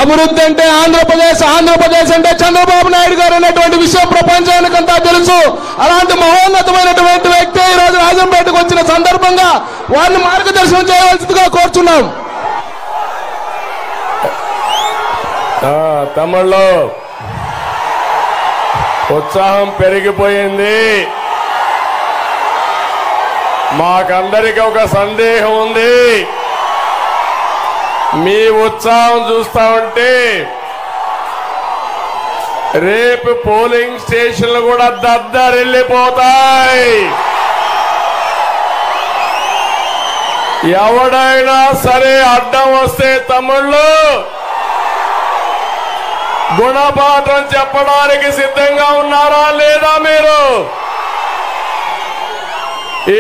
అభివృద్ధి అంటే ఆంధ్రప్రదేశ్, ఆంధ్రప్రదేశ్ అంటే చంద్రబాబు నాయుడు గారు అనేటువంటి విషయం ప్రపంచానికంతా తెలుసు. అలాంటి మహోన్నతమైనటువంటి వ్యక్తి ఈ రోజు రాజంపేటకు వచ్చిన సందర్భంగా వారిని మార్గదర్శనం చేయవలసిందిగా కోరుచున్నాం. తమిళ్లో ఉత్సాహం పెరిగిపోయింది. మాకందరికి ఒక సందేహం ఉంది. మీ ఉత్సాహం చూస్తా ఉంటే రేపు పోలింగ్ స్టేషన్లు కూడా దద్దరిల్లిపోతాయి. ఎవడైనా సరే అడ్డం వస్తే తమ్ముళ్ళు గుణపాఠం చెప్పడానికి సిద్ధంగా ఉన్నారా లేదా మీరు?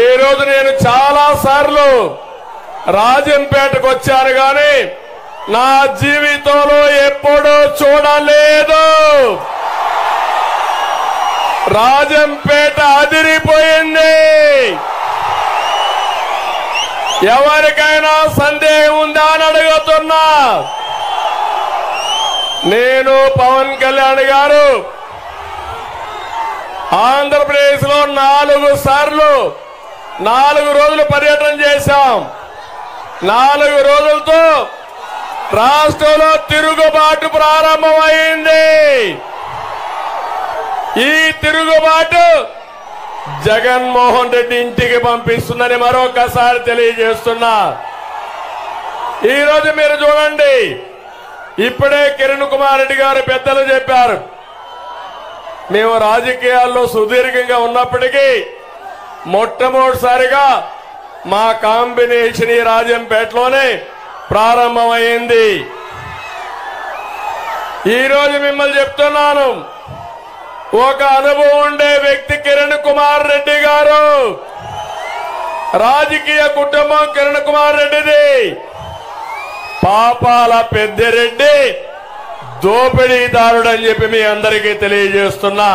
ఈ రోజు నేను చాలా సార్లు రాజంపేటకు వచ్చాను కానీ నా జీవితంలో ఎప్పుడూ చూడలేదు. రాజంపేట అదిరిపోయింది. ఎవరికైనా సందేహం ఉందా అని అడుగుతున్నా. నేను పవన్ కళ్యాణ్ గారు ఆంధ్రప్రదేశ్ లో 4 సార్లు 4 రోజులు పర్యటన చేశాం. 4 రోజులతో రాష్ట్రంలో తిరుగుబాటు ప్రారంభమైంది. ఈ తిరుగుబాటు జగన్మోహన్ రెడ్డి ఇంటికి పంపిస్తుందని మరొకసారి తెలియజేస్తున్నా. ఈ రోజు మీరు చూడండి, ఇప్పుడే కిరణ్ కుమార్ రెడ్డి గారు పెద్దలు చెప్పారు, మేము రాజకీయాల్లో సుదీర్ఘంగా ఉన్నప్పటికీ మొట్టమొదటిసారిగా మా కాంబినేషన్ ఈ రాజంపేటలోనే ప్రారంభమైంది. ఈరోజు మిమ్మల్ని చెప్తున్నాను, ఒక అనుభవం ఉండే వ్యక్తి కిరణ్ కుమార్ రెడ్డి గారు. రాజకీయ కుటుంబం కిరణ్ కుమార్ రెడ్డిది. పాపాల పెద్దిరెడ్డి దోపిడీదారుడు అని చెప్పి మీ అందరికీ తెలియజేస్తున్నా.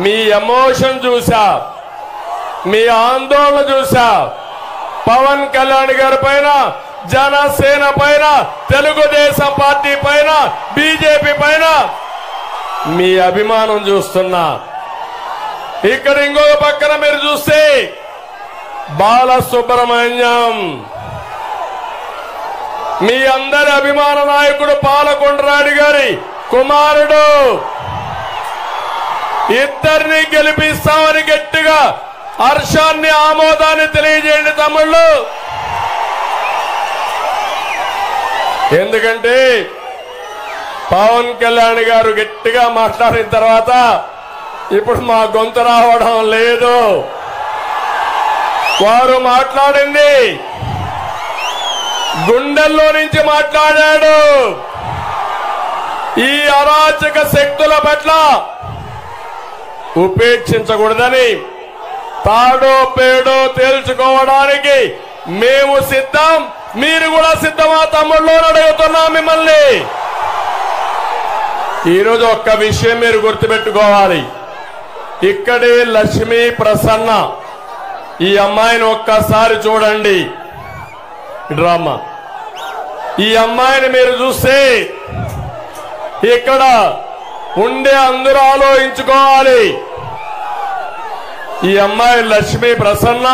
మీ ఎమోషన్ చూసా, మీ ఆందోళన చూసా. పవన్ కళ్యాణ్ గారి పైన, జనసేన పైన, తెలుగుదేశం పార్టీ పైన, బీజేపీ పైన మీ అభిమానం చూస్తున్నా. ఇక్కడ ఇంకొక పక్కన మీరు చూస్తే బాలసుబ్రహ్మణ్యం, మీ అందరి అభిమాన నాయకుడు పాలకొండరాయుడు గారి కుమారుడు. ఇద్దరిని గెలిపిస్తామని గట్టిగా హర్షాన్ని, ఆమోదాన్ని తెలియజేయండి తమ్ముళ్ళు. ఎందుకంటే పవన్ కళ్యాణ్ గారు గట్టిగా మాట్లాడిన తర్వాత ఇప్పుడు మా గొంతు రావడం లేదు. వారు మాట్లాడింది గుండెల్లో నుంచి మాట్లాడాడు. ఈ అరాచక శక్తుల పట్ల ఉపేక్షించకూడదని, తాడో పేడో తేల్చుకోవడానికి మేము సిద్ధం, మీరు కూడా సిద్ధమా తమ్ముళ్ళు అడుగుతున్నా మిమ్మల్ని. ఈరోజు ఒక్క విషయం మీరు గుర్తుపెట్టుకోవాలి. ఇక్కడే లక్ష్మీ ప్రసన్న, ఈ అమ్మాయిని ఒక్కసారి చూడండి. డ్రామా, ఈ అమ్మాయిని మీరు చూస్తే ఇక్కడ ఉండే అందరూ ఆలోచించుకోవాలి. ఈ అమ్మాయి లక్ష్మీ ప్రసన్న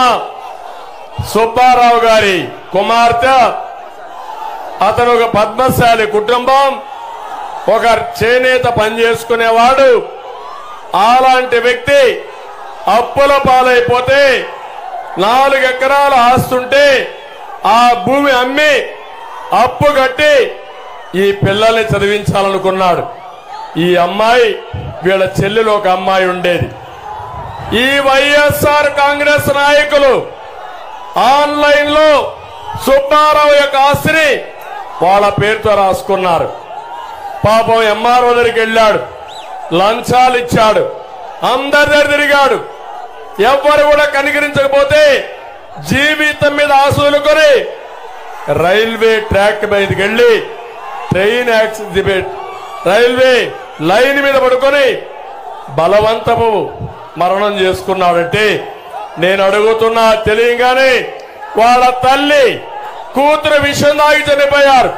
సుబ్బారావు గారి కుమార్తె. అతను ఒక పద్మశాలి కుటుంబం, ఒక చేనేత పనిచేసుకునేవాడు. అలాంటి వ్యక్తి అప్పుల పాలైపోతే 4 ఎకరాల ఆస్తుంటే ఆ భూమి అమ్మి అప్పు కట్టి ఈ పిల్లల్ని చదివించాలనుకున్నాడు. ఈ అమ్మాయి, వీళ్ళ చెల్లెలు ఒక అమ్మాయి ఉండేది. ఈ వైఎస్ఆర్ కాంగ్రెస్ నాయకులు ఆన్లైన్ లో సుబ్బారావు యొక్క ఆస్తిని వాళ్ళ పేరుతో రాసుకున్నారు. పాపం ఎంఆర్ఓ దగ్గరికి వెళ్ళాడు, లంచాలు ఇచ్చాడు, అందరి దగ్గర తిరిగాడు. ఎవ్వరు కూడా కనికరించకపోతే జీవితం మీద ఆశలుకొని రైల్వే ట్రాక్ మీదకి వెళ్లి ట్రైన్ యాక్సిడెంట్, రైల్వే లైన్ మీద పడుకొని బలవంతము మరణం చేసుకున్నాడంటే నేను అడుగుతున్నా, తెలియగానే వాళ్ళ తల్లి కూతురు విషయం తాగి చనిపోయారు.